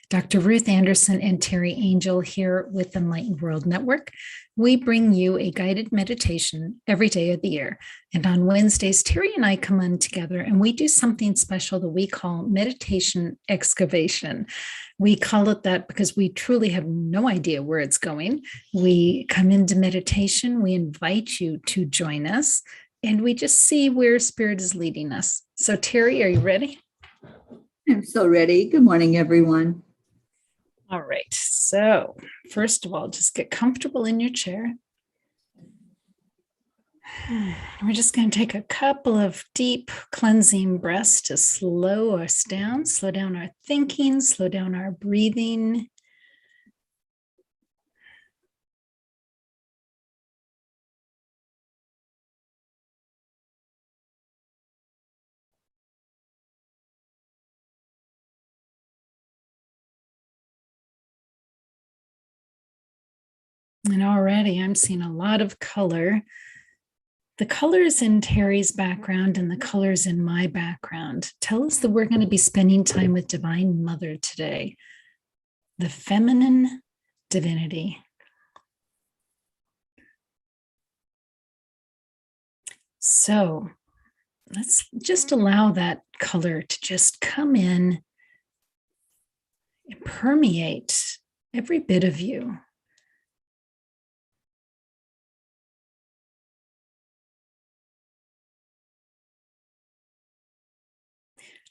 Dr. Ruth Anderson and Teri Angel here with Enlightened World Network. We bring you a guided meditation every day of the year. And on Wednesdays, Teri and I come on together and we do something special that we call meditation excavation. We call it that because we truly have no idea where it's going. We come into meditation, we invite you to join us, and we just see where Spirit is leading us. So, Teri, are you ready? I'm so ready. Good morning, everyone. All right. So, first of all, just get comfortable in your chair. We're just going to take a couple of deep cleansing breaths to slow us down, slow down our thinking, slow down our breathing. And already I'm seeing a lot of color. The colors in Teri's background and the colors in my background tell us that we're going to be spending time with Divine Mother today, the feminine divinity. So let's just allow that color to just come in and permeate every bit of you.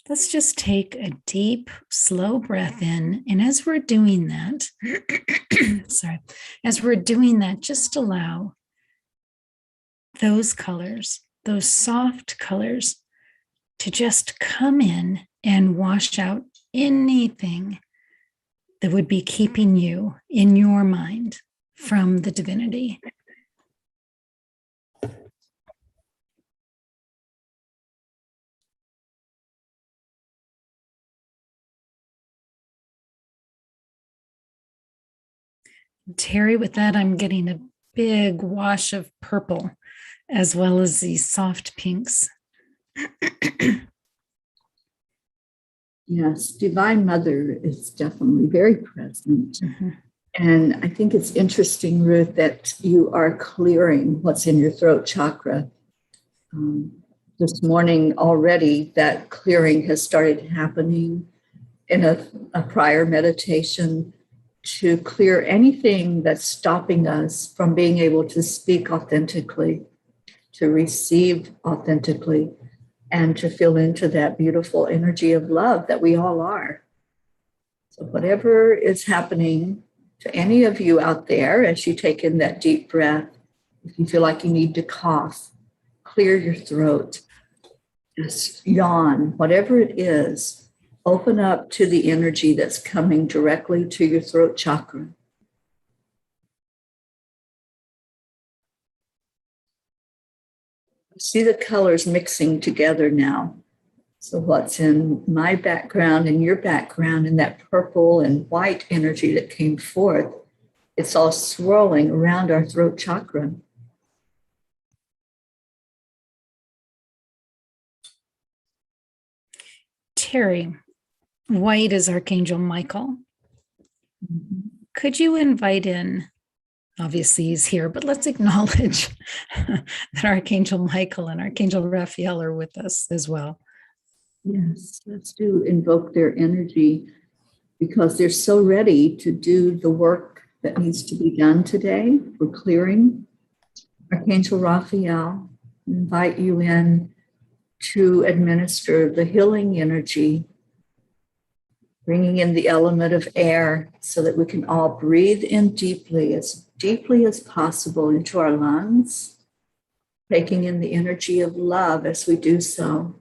Let's just take a deep, slow breath in. And as we're doing that, just allow those colors, those soft colors, to just come in and wash out anything that would be keeping you in your mind from the divinity. Teri, with that, I'm getting a big wash of purple as well as these soft pinks. Yes, Divine Mother is definitely very present. Mm-hmm. And I think it's interesting, Ruth, that you are clearing what's in your throat chakra. This morning already, that clearing has started happening in a prior meditation to clear anything that's stopping us from being able to speak authentically, to receive authentically, and to feel into that beautiful energy of love that we all are. So whatever is happening to any of you out there as you take in that deep breath, if you feel like you need to cough, clear your throat, just yawn, whatever it is, open up to the energy that's coming directly to your throat chakra. See the colors mixing together now. So what's in my background and your background and that purple and white energy that came forth, it's all swirling around our throat chakra. Teri, white is Archangel Michael. Mm-hmm. Could you invite in, obviously he's here, but let's acknowledge that Archangel Michael and Archangel Raphael are with us as well. Yes, let's invoke their energy because they're so ready to do the work that needs to be done today. We're clearing. Archangel Raphael, invite you in to administer the healing energy, bringing in the element of air so that we can all breathe in deeply as possible into our lungs, taking in the energy of love as we do so.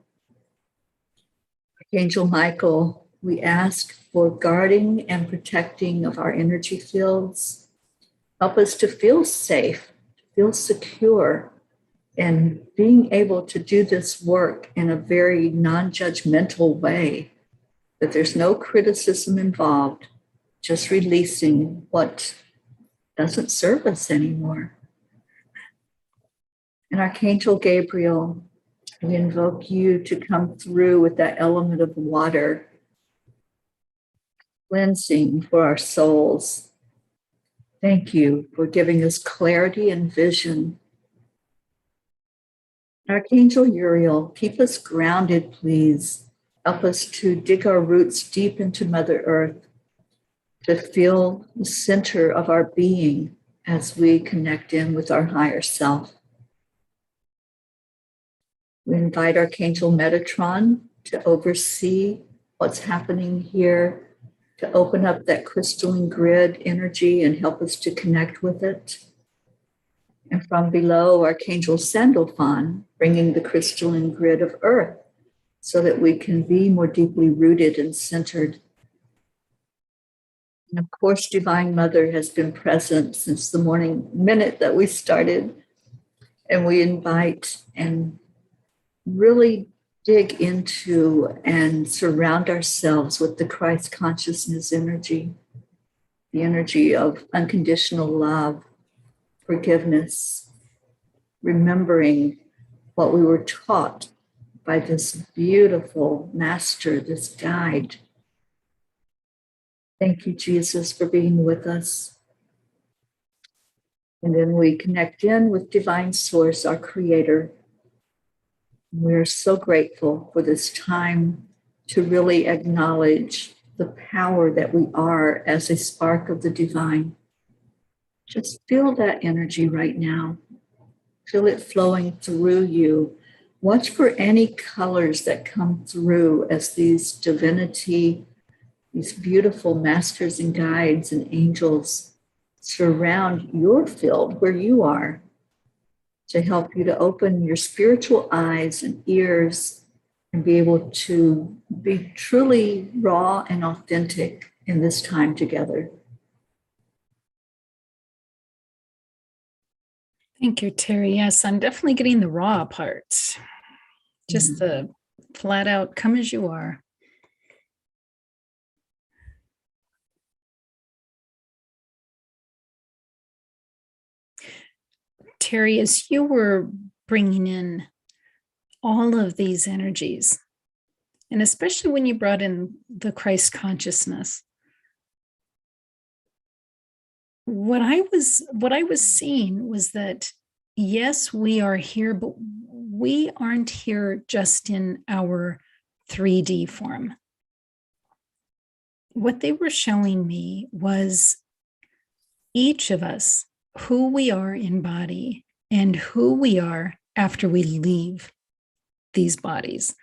Archangel Michael, we ask for guarding and protecting of our energy fields. Help us to feel safe, to feel secure, and being able to do this work in a very non-judgmental way, that there's no criticism involved, just releasing what doesn't serve us anymore. And Archangel Gabriel, we invoke you to come through with that element of water, cleansing for our souls. Thank you for giving us clarity and vision. Archangel Uriel, keep us grounded, please. Help us to dig our roots deep into Mother Earth, to feel the center of our being as we connect in with our higher self. We invite Archangel Metatron to oversee what's happening here, to open up that crystalline grid energy and help us to connect with it. And from below, Archangel Sandalphon, bringing the crystalline grid of Earth so that we can be more deeply rooted and centered. And of course, Divine Mother has been present since the morning minute that we started. And we invite and really dig into and surround ourselves with the Christ consciousness energy, the energy of unconditional love, forgiveness, remembering what we were taught by this beautiful master, this guide. Thank you, Jesus, for being with us. And then we connect in with Divine Source, our Creator. We're so grateful for this time to really acknowledge the power that we are as a spark of the divine. Just feel that energy right now. Feel it flowing through you. Watch for any colors that come through as these divinity, these beautiful masters and guides and angels surround your field where you are, to help you to open your spiritual eyes and ears and be able to be truly raw and authentic in this time together. Thank you, Teri. Yes, I'm definitely getting the raw parts. Just the flat out, come as you are. Teri, as you were bringing in all of these energies, and especially when you brought in the Christ consciousness, what I was seeing was that, yes, we are here, but we aren't here just in our 3D form. What they were showing me was each of us, who we are in body and who we are after we leave these bodies.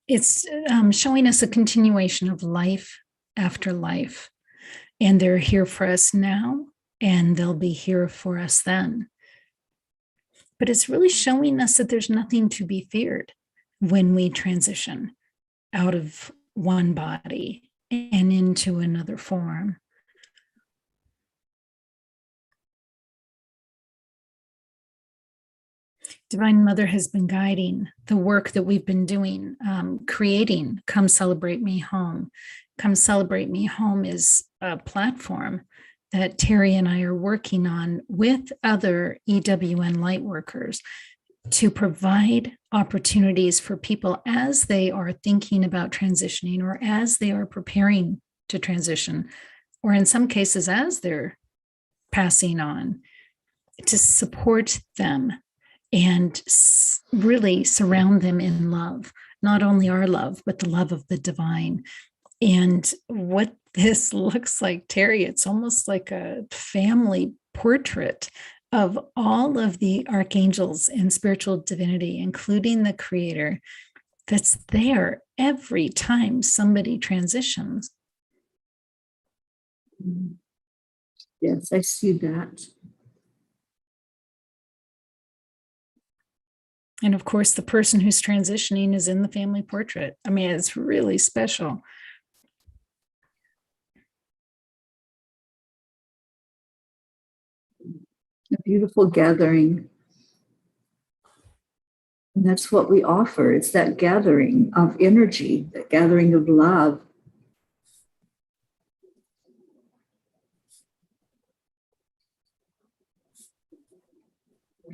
It's showing us a continuation of life after life. And they're here for us now, and they'll be here for us then. But it's really showing us that there's nothing to be feared when we transition out of one body and into another form. Divine Mother has been guiding the work that we've been doing, creating Come Celebrate Me Home. Come Celebrate Me Home is a platform that Teri and I are working on with other EWN light workers to provide opportunities for people as they are thinking about transitioning, or as they are preparing to transition, or in some cases as they're passing on, to support them and really surround them in love, not only our love, but the love of the divine. And what this looks like, Teri, it's almost like a family portrait of all of the archangels and spiritual divinity, including the Creator, that's there every time somebody transitions. Yes, I see that. And of course, the person who's transitioning is in the family portrait. I mean, it's really special. A beautiful gathering. And that's what we offer. It's that gathering of energy, that gathering of love.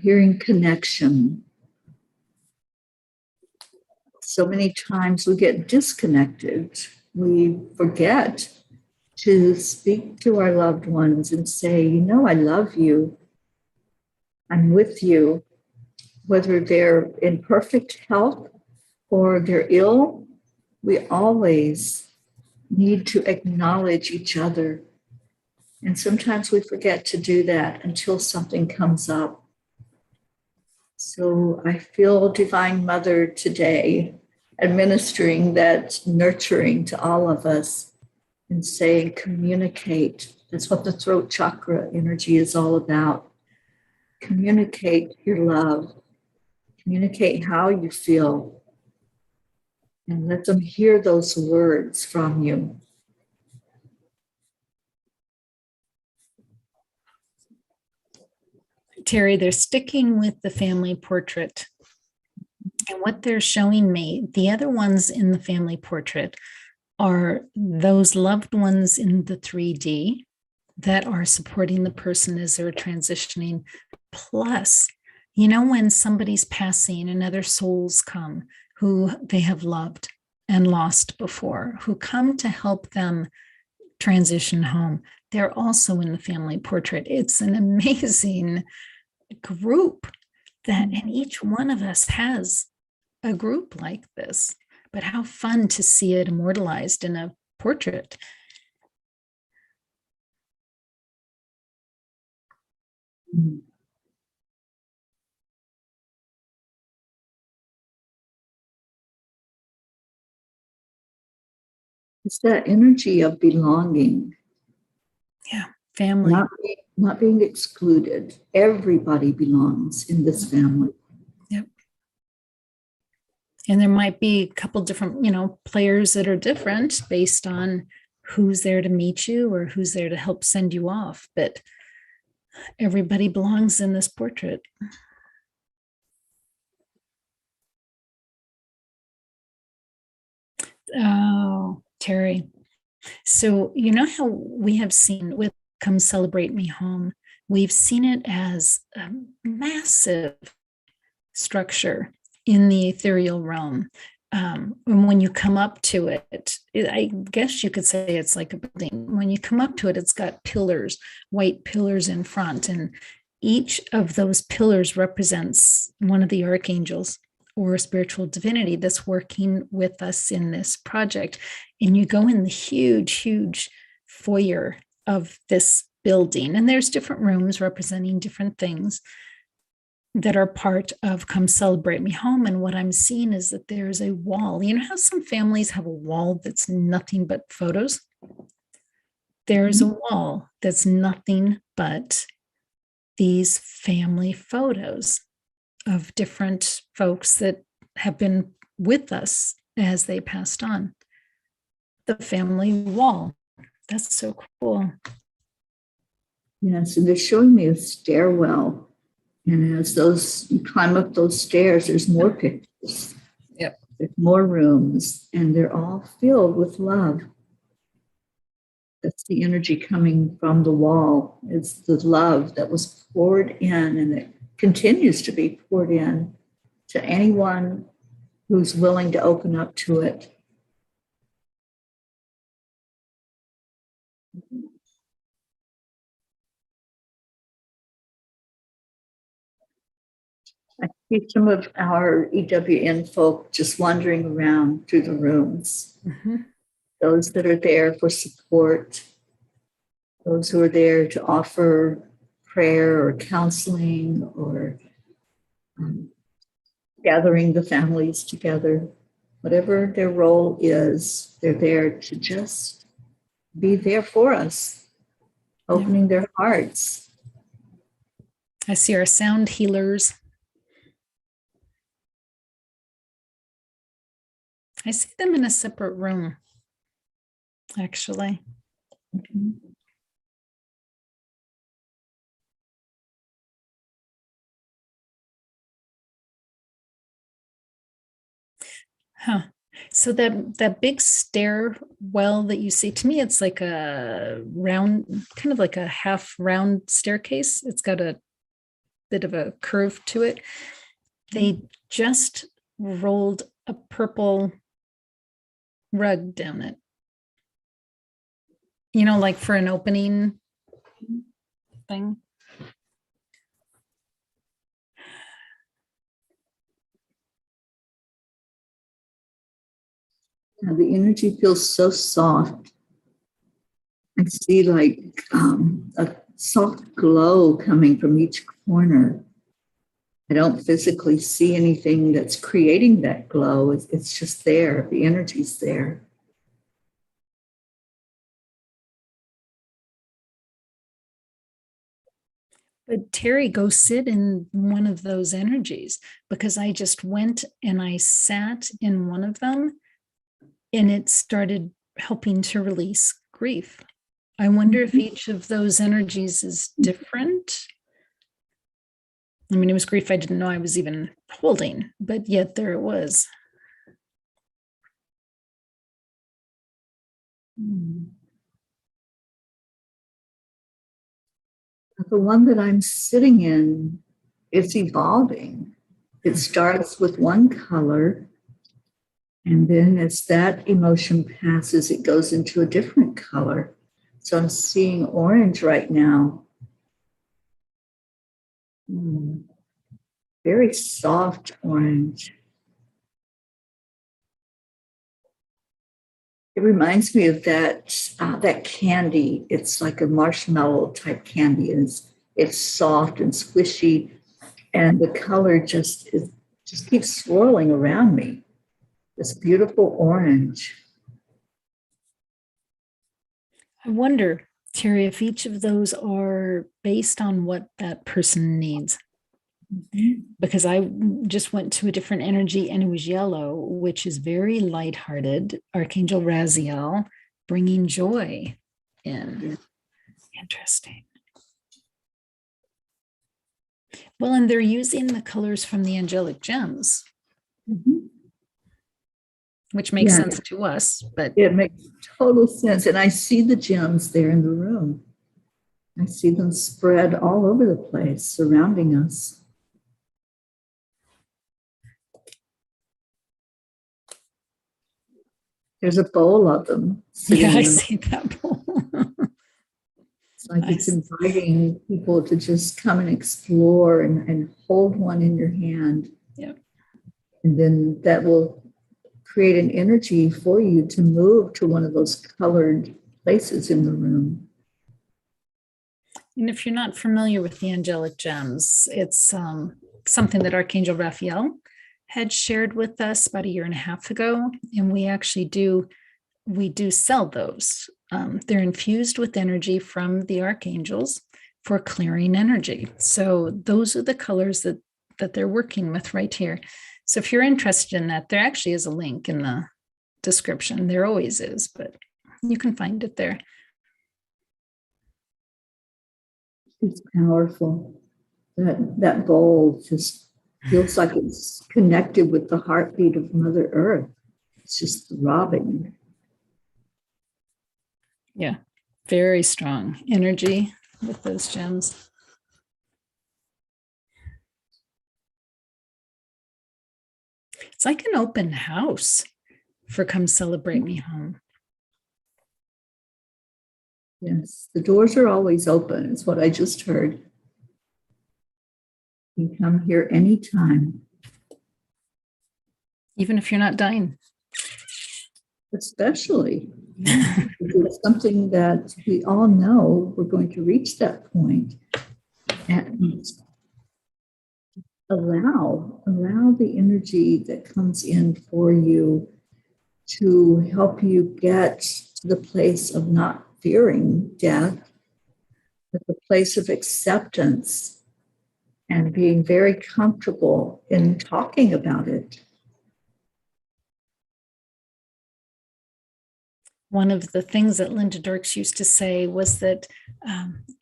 Hearing connection. So many times we get disconnected. We forget to speak to our loved ones and say, you know, I love you. I'm with you, whether they're in perfect health or they're ill. We always need to acknowledge each other. And sometimes we forget to do that until something comes up. So I feel Divine Mother today administering that nurturing to all of us and saying, communicate. That's what the throat chakra energy is all about. Communicate your love, communicate how you feel, and let them hear those words from you. Teri, they're sticking with the family portrait. And what they're showing me, the other ones in the family portrait are those loved ones in the 3D that are supporting the person as they're transitioning. Plus, you know, when somebody's passing and other souls come who they have loved and lost before, who come to help them transition home, they're also in the family portrait. It's an amazing group that, and each one of us has a group like this, but how fun to see it immortalized in a portrait. It's that energy of belonging. Yeah, family. Not being excluded. Everybody belongs in this family. Yep. And there might be a couple different, you know, players that are different based on who's there to meet you or who's there to help send you off. But everybody belongs in this portrait. Oh, Teri. So, you know how we have seen with Come Celebrate Me Home, we've seen it as a massive structure in the ethereal realm. And when you come up to it, I guess you could say it's like a building. When you come up to it, it's got pillars, white pillars in front, and each of those pillars represents one of the archangels or a spiritual divinity that's working with us in this project. And you go in the huge foyer of this building, and there's different rooms representing different things that are part of Come Celebrate Me Home. And what I'm seeing is that there's a wall. You know how some families have a wall that's nothing but photos? There's a wall that's nothing but these family photos of different folks that have been with us as they passed on. The family wall. That's so cool. Yes, and they're showing me a stairwell. And as you climb up those stairs, there's more pictures. Yep. There's more rooms, and they're all filled with love. That's the energy coming from the wall. It's the love that was poured in, and it continues to be poured in to anyone who's willing to open up to it. I see some of our EWN folk just wandering around through the rooms. Mm-hmm. Those that are there for support, those who are there to offer prayer or counseling or gathering the families together. Whatever their role is, they're there to just be there for us, opening their hearts. I see our sound healers. I see them in a separate room, actually. Mm-hmm. Huh. So that big stairwell that you see, to me, it's like a round, kind of like a half round staircase. It's got a bit of a curve to it. They just rolled a purple rug down it. You know, like for an opening thing. Yeah, the energy feels so soft. I see like a soft glow coming from each corner. I don't physically see anything that's creating that glow. It's just there. The energy's there. But Teri, go sit in one of those energies, because I just went and I sat in one of them and it started helping to release grief. I wonder if each of those energies is different. I mean, it was grief I didn't know I was even holding, but yet there it was. The one that I'm sitting in is evolving. It starts with one color, and then as that emotion passes, it goes into a different color. So I'm seeing orange right now. Very soft orange. It reminds me of that candy. It's like a marshmallow type candy. It's soft and squishy, and the color just keeps swirling around me. This beautiful orange. I wonder, Teri, if each of those are based on what that person needs. Because I just went to a different energy and it was yellow, which is very lighthearted. Archangel Raphael, bringing joy in. Interesting. Well, and they're using the colors from the angelic gems, which makes sense to us. But it makes total sense. And I see the gems there in the room. I see them spread all over the place, surrounding us. There's a bowl of them. Yeah, I see that bowl. It's like it's inviting people to just come and explore and hold one in your hand. Yep. And then that will create an energy for you to move to one of those colored places in the room. And if you're not familiar with the angelic gems, it's something that Archangel Raphael had shared with us about 1.5 years ago. And we do sell those. They're infused with energy from the archangels for clearing energy. So those are the colors that they're working with right here. So if you're interested in that, there actually is a link in the description. There always is, but you can find it there. It's powerful. That bowl just feels like it's connected with the heartbeat of Mother Earth. It's just throbbing. Yeah, very strong energy with those gems. It's like an open house for Come Celebrate Me Home. Yes, the doors are always open, is what I just heard. You can come here anytime. Even if you're not dying. Especially. It's something that we all know we're going to reach that point. And allow the energy that comes in for you to help you get to the place of not fearing death, but the place of acceptance and being very comfortable in talking about it. One of the things that Linda Dirks used to say was that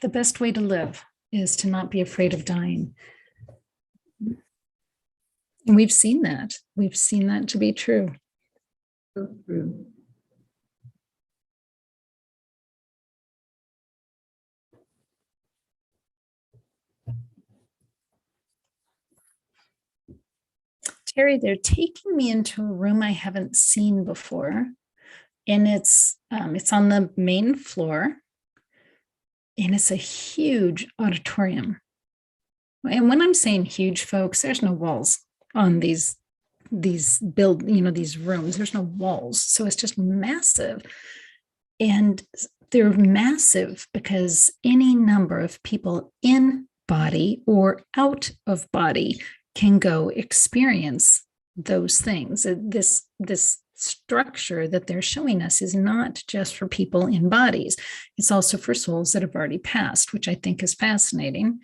the best way to live is to not be afraid of dying. And we've seen that. We've seen that to be true. So true. Teri, they're taking me into a room I haven't seen before, and it's on the main floor, and it's a huge auditorium. And when I'm saying huge, folks, there's no walls on these these rooms. There's no walls, so it's just massive. And they're massive because any number of people in body or out of body can go experience those things. This structure that they're showing us is not just for people in bodies. It's also for souls that have already passed, which I think is fascinating.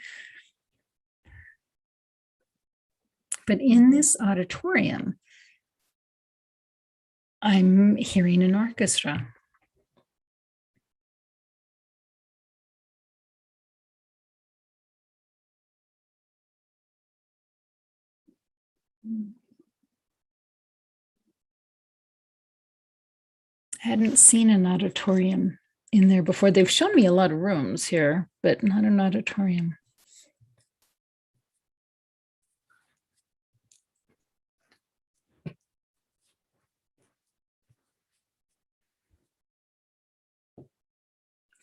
But in this auditorium, I'm hearing an orchestra. I hadn't seen an auditorium in there before. They've shown me a lot of rooms here, but not an auditorium.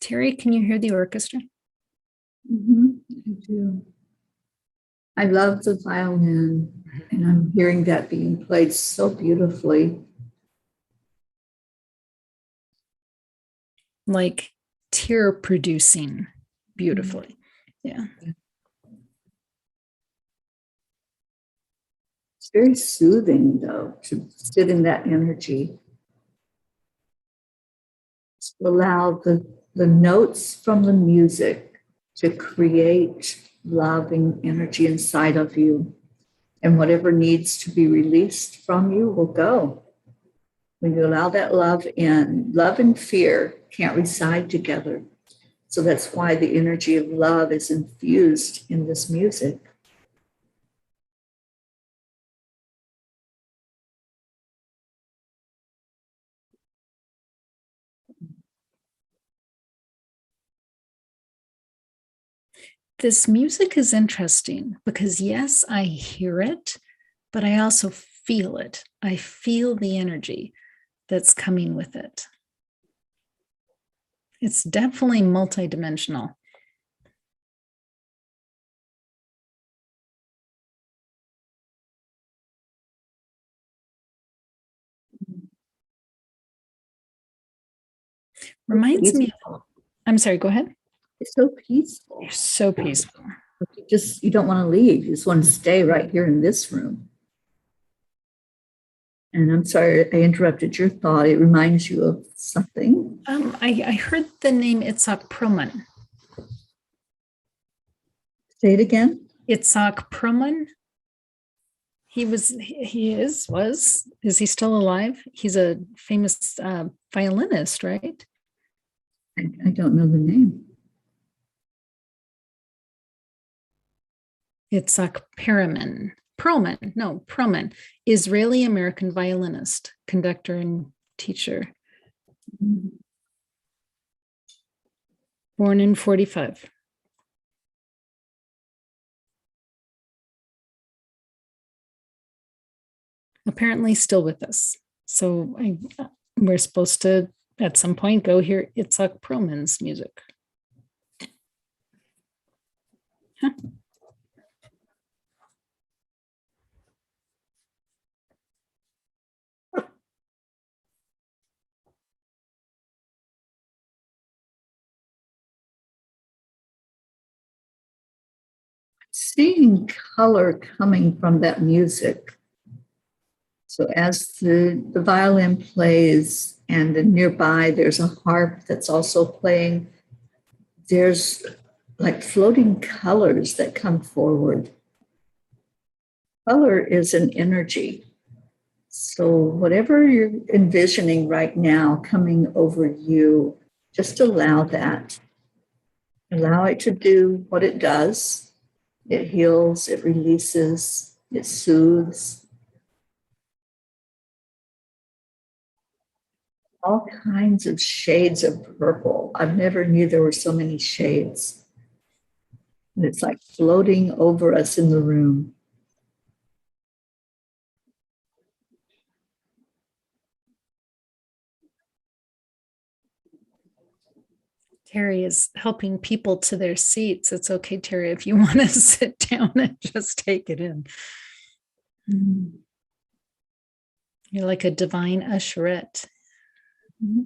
Teri, can you hear the orchestra? I do. I love the violin, and I'm hearing that being played so beautifully. Like tear producing beautifully. Yeah. It's very soothing, though, to sit in that energy. To allow the notes from the music to create loving energy inside of you. And whatever needs to be released from you will go. When you allow that love in, love and fear can't reside together. So that's why the energy of love is infused in this music. This music is interesting because, yes, I hear it, but I also feel it. I feel the energy that's coming with it. It's definitely multidimensional. Reminds me of, I'm sorry, go ahead. It's so peaceful. You're so peaceful. You don't want to leave. You just want to stay right here in this room. And I'm sorry I interrupted your thought. It reminds you of something. I heard the name Itzhak Perlman. Say it again. Itzhak Perlman. Is he still alive? He's a famous violinist, right? I don't know the name. Itzhak Perlman, Israeli-American violinist, conductor, and teacher. Born in 1945. Apparently still with us. So we're supposed to, at some point, go hear Itzhak Perlman's music. Huh. Seeing color coming from that music. So as the violin plays and nearby there's a harp that's also playing, there's like floating colors that come forward. Color is an energy. So whatever you're envisioning right now coming over you, just allow that. Allow it to do what it does. It heals, it releases, it soothes. All kinds of shades of purple. I've never knew there were so many shades. And it's like floating over us in the room. Teri is helping people to their seats. It's okay, Teri, if you want to sit down and just take it in. Mm-hmm. You're like a divine usherette. Mm-hmm.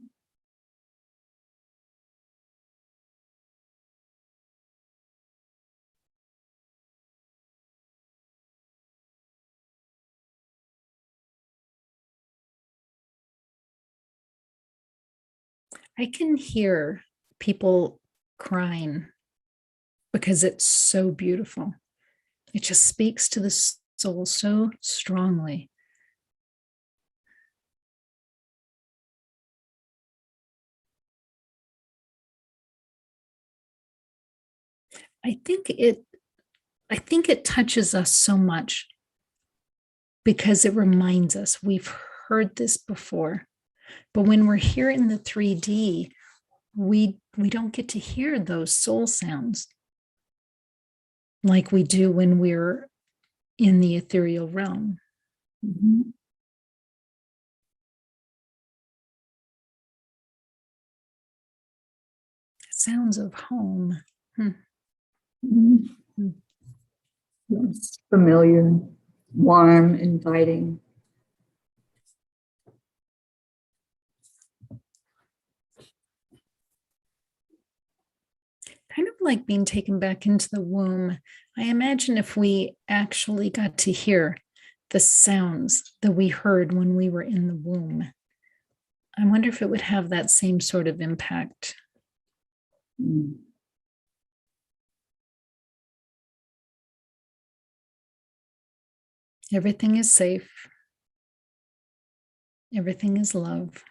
I can hear people crying because it's so beautiful. It just speaks to the soul so strongly. I think it touches us so much because it reminds us we've heard this before. But when we're here in the 3D, we don't get to hear those soul sounds like we do when we're in the ethereal realm. Mm-hmm. Sounds of home. Mm-hmm. Yes, familiar, warm, inviting. Kind of like being taken back into the womb. I imagine if we actually got to hear the sounds that we heard when we were in the womb, I wonder if it would have that same sort of impact. Mm. Everything is safe. Everything is love.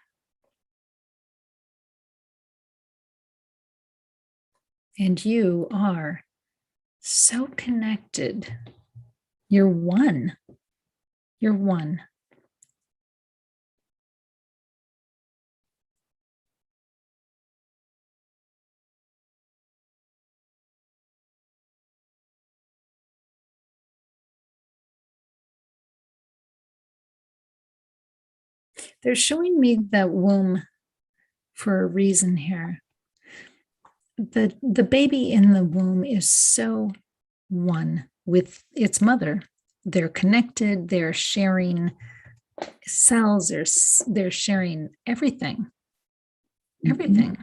And you are so connected. You're one. You're one. They're showing me that womb for a reason here. The baby in the womb is so one with its mother. They're connected, they're sharing cells, they're sharing everything. Everything.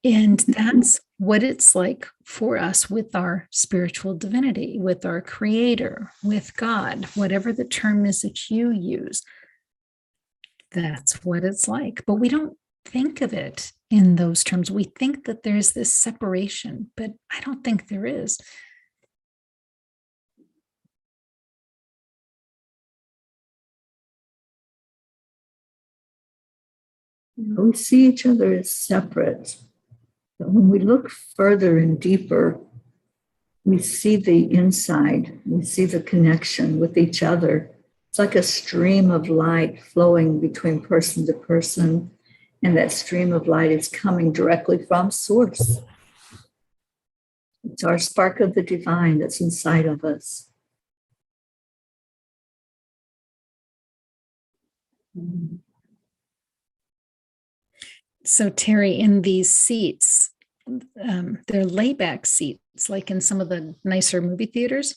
And that's what it's like for us with our spiritual divinity, with our creator, with God, whatever the term is that you use. That's what it's like. But we don't think of it in those terms. We think that there's this separation, but I don't think there is. We see each other as separate. But when we look further and deeper, we see the inside, we see the connection with each other. It's like a stream of light flowing between person to person, and that stream of light is coming directly from source. It's our spark of the divine that's inside of us. So, Teri, in these seats, they're layback seats, like in some of the nicer movie theaters.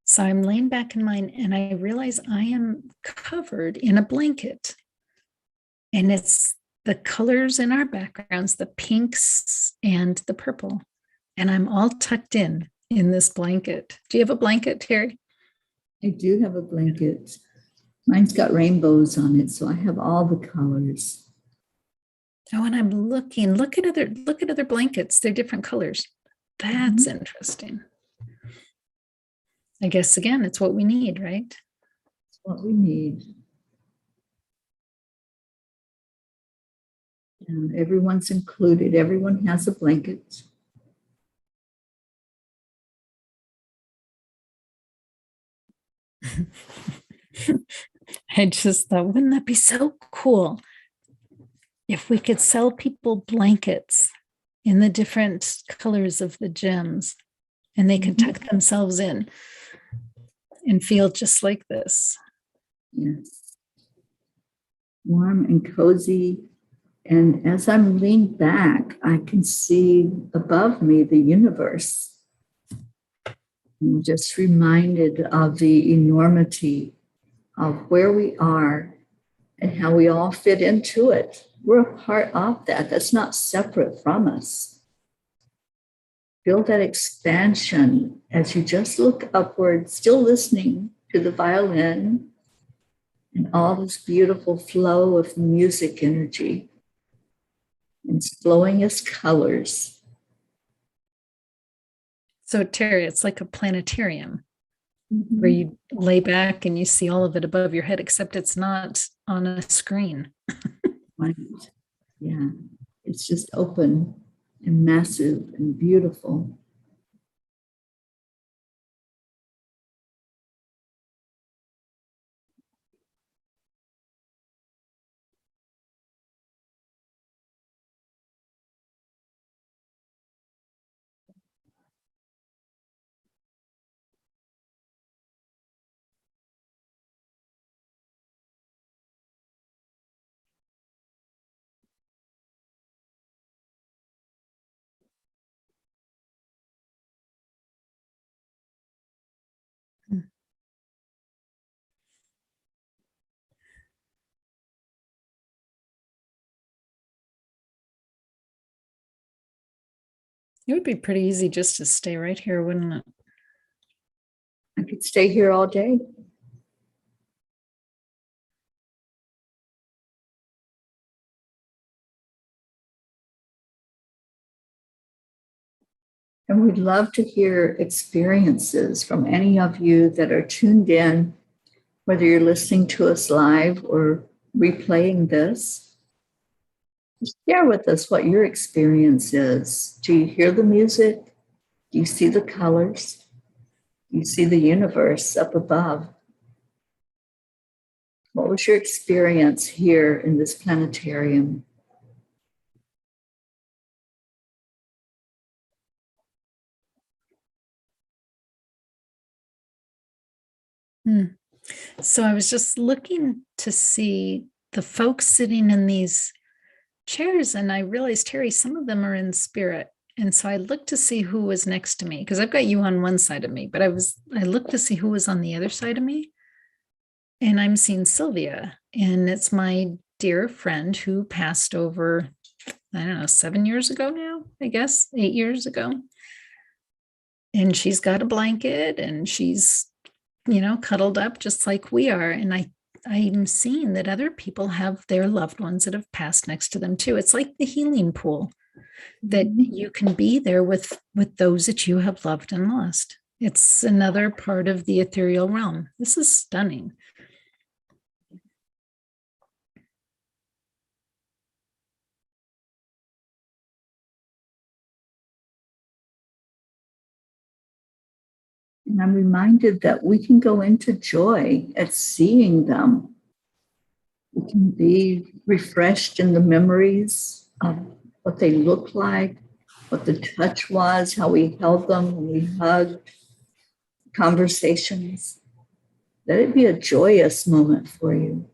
So I'm laying back in mine and I realize I am covered in a blanket. And it's the colors in our backgrounds, the pinks and the purple. And I'm all tucked in this blanket. Do you have a blanket, Teri? I do have a blanket. Mine's got rainbows on it, so I have all the colors. Oh, and I'm looking. Look at other blankets. They're different colors. That's interesting. I guess again, it's what we need, right? It's what we need. And everyone's included. Everyone has a blanket. I just thought, wouldn't that be so cool if we could sell people blankets in the different colors of the gems and they could tuck themselves in and feel just like this. Yes. Warm and cozy, And as I'm leaned back, I can see above me the universe. I'm just reminded of the enormity of where we are and how we all fit into it. We're a part of that. That's not separate from us. Feel that expansion as you just look upward, still listening to the violin and all this beautiful flow of music energy. It's flowing as colors. So, Teri, it's like a planetarium where Mm-hmm. you lay back and you see all of it above your head, except it's not on a screen. Right. Yeah. It's just open and massive and beautiful. It would be pretty easy just to stay right here, wouldn't it? I could stay here all day. And we'd love to hear experiences from any of you that are tuned in, whether you're listening to us live or replaying this. Share with us what your experience is. Do you hear the music? Do you see the colors? Do you see the universe up above? What was your experience here in this planetarium? So I was just looking to see the folks sitting in these chairs, and I realized, Teri, some of them are in spirit. And so I looked to see who was next to me because I've got you on one side of me, but I looked to see who was on the other side of me. And I'm seeing Sylvia, and it's my dear friend who passed over, I don't know, 7 years ago now, I guess, 8 years ago. And she's got a blanket and she's, cuddled up just like we are. And I'm seeing that other people have their loved ones that have passed next to them too. It's like the healing pool that you can be there with those that you have loved and lost. It's another part of the ethereal realm. This is stunning. And I'm reminded that we can go into joy at seeing them. We can be refreshed in the memories of what they look like, what the touch was, how we held them when we hugged, conversations. Let it be a joyous moment for you.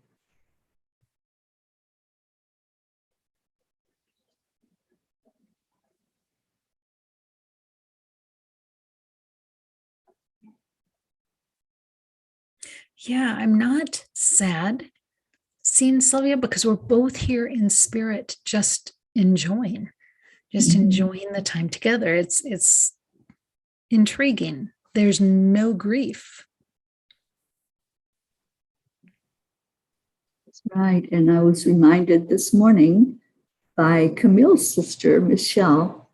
Yeah, I'm not sad seeing Sylvia because we're both here in spirit, just enjoying the time together. It's intriguing. There's no grief. That's right. And I was reminded this morning by Camille's sister, Michelle,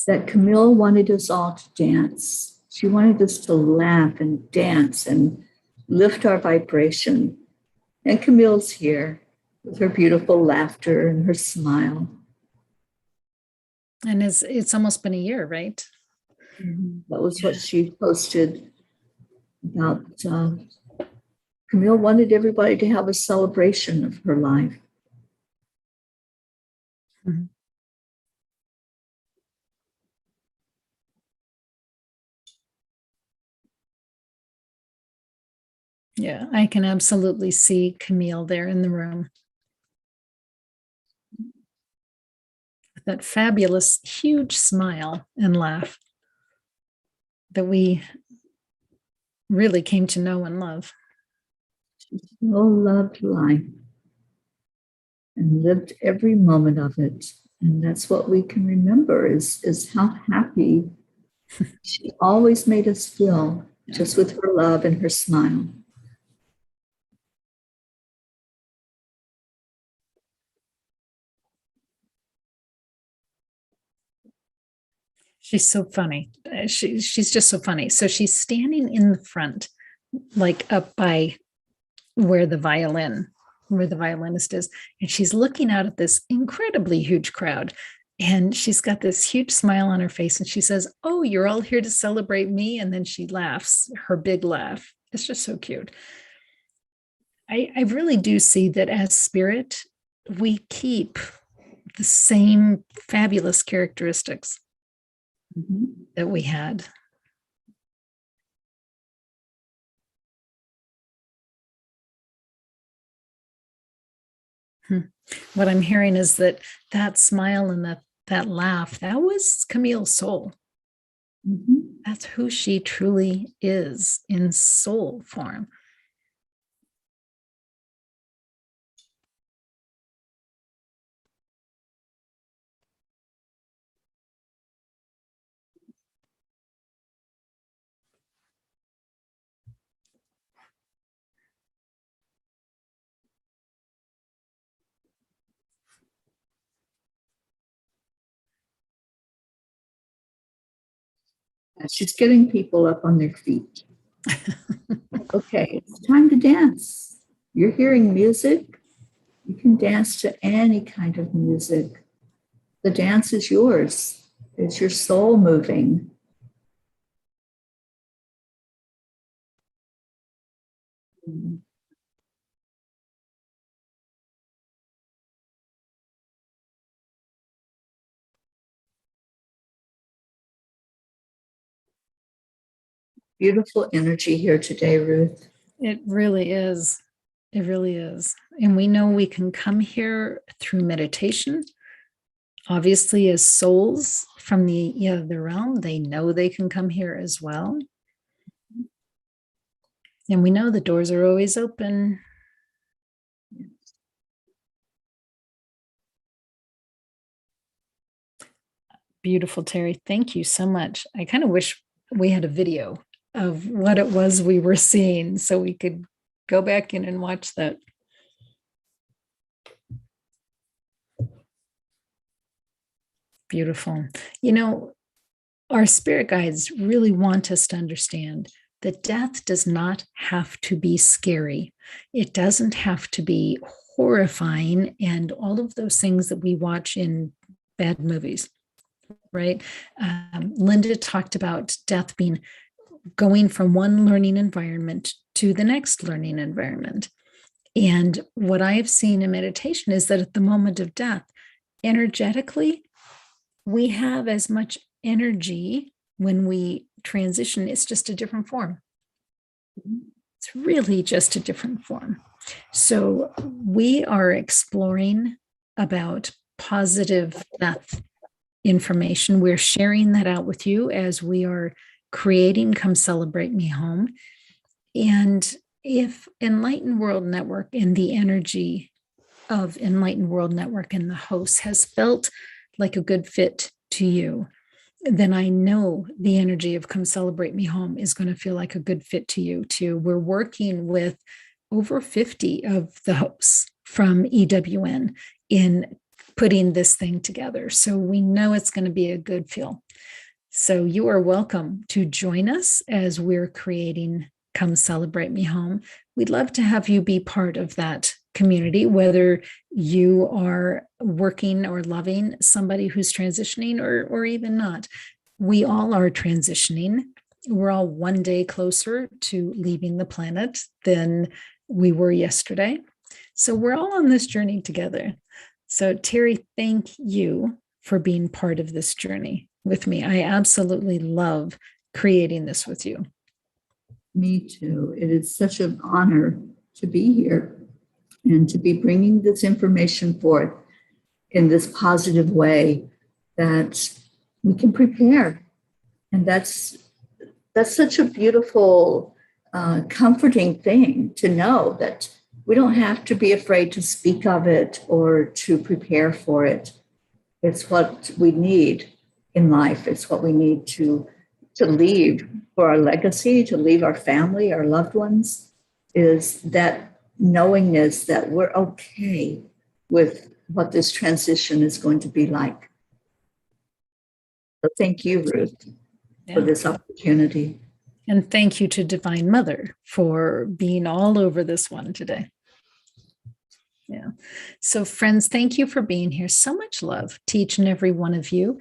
that Camille wanted us all to dance. She wanted us to laugh and dance and lift our vibration. And Camille's here with her beautiful laughter and her smile. And it's almost been a year, right? That was what she posted about. Camille wanted everybody to have a celebration of her life. Mhm. Yeah, I can absolutely see Camille there in the room. that fabulous, huge smile and laugh that we really came to know and love. She so loved life and lived every moment of it. And that's what we can remember is how happy she always made us feel, just with her love and her smile. She's so funny. She's just so funny. So she's standing in the front, like up by where the violinist is, and she's looking out at this incredibly huge crowd. And she's got this huge smile on her face, and she says, "Oh, you're all here to celebrate me." And then she laughs, her big laugh. It's just so cute. I really do see that as spirit, we keep the same fabulous characteristics that we had. What I'm hearing is that smile and that laugh, that was Camille's soul. That's who she truly is in soul form. She's getting people up on their feet. Okay, it's time to dance. You're hearing music. You can dance to any kind of music. The dance is yours. It's your soul moving. Beautiful energy here today, Ruth. It really is. It really is. And we know we can come here through meditation. Obviously, as souls from the other realm, they know they can come here as well. And we know the doors are always open. Beautiful, Teri. Thank you so much. I kind of wish we had a video of what it was we were seeing so we could go back in and watch that. Beautiful. You know, our spirit guides really want us to understand that death does not have to be scary. It doesn't have to be horrifying and all of those things that we watch in bad movies, right? Linda talked about death being going from one learning environment to the next learning environment. And what I have seen in meditation is that at the moment of death, energetically, we have as much energy when we transition. It's just a different form. It's really just a different form. So we are exploring about positive death information. We're sharing that out with you as we are creating Come Celebrate Me Home. And if Enlightened World Network and the energy of Enlightened World Network and the host has felt like a good fit to you, then I know the energy of Come Celebrate Me Home is going to feel like a good fit to you too. We're working with over 50 of the hosts from EWN in putting this thing together. So we know it's going to be a good feel. So you are welcome to join us as we're creating Come Celebrate Me Home. We'd love to have you be part of that community, whether you are working or loving somebody who's transitioning or even not. We all are transitioning. We're all one day closer to leaving the planet than we were yesterday. So we're all on this journey together. So Teri, thank you for being part of this journey with me. I absolutely love creating this with you. Me too. It is such an honor to be here and to be bringing this information forth in this positive way that we can prepare. And that's such a beautiful, comforting thing to know that we don't have to be afraid to speak of it or to prepare for it. It's what we need in life. It's what we need to leave for our legacy, to leave our family, our loved ones, is that knowingness that we're okay with what this transition is going to be like. So thank you, Ruth, for this opportunity. And thank you to Divine Mother for being all over this one today. Yeah. So friends, thank you for being here. So much love to each and every one of you.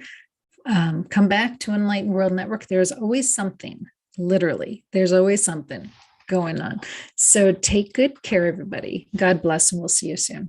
Come back to Enlightened World Network. There's always something, literally, there's always something going on. So take good care, everybody. God bless, and we'll see you soon.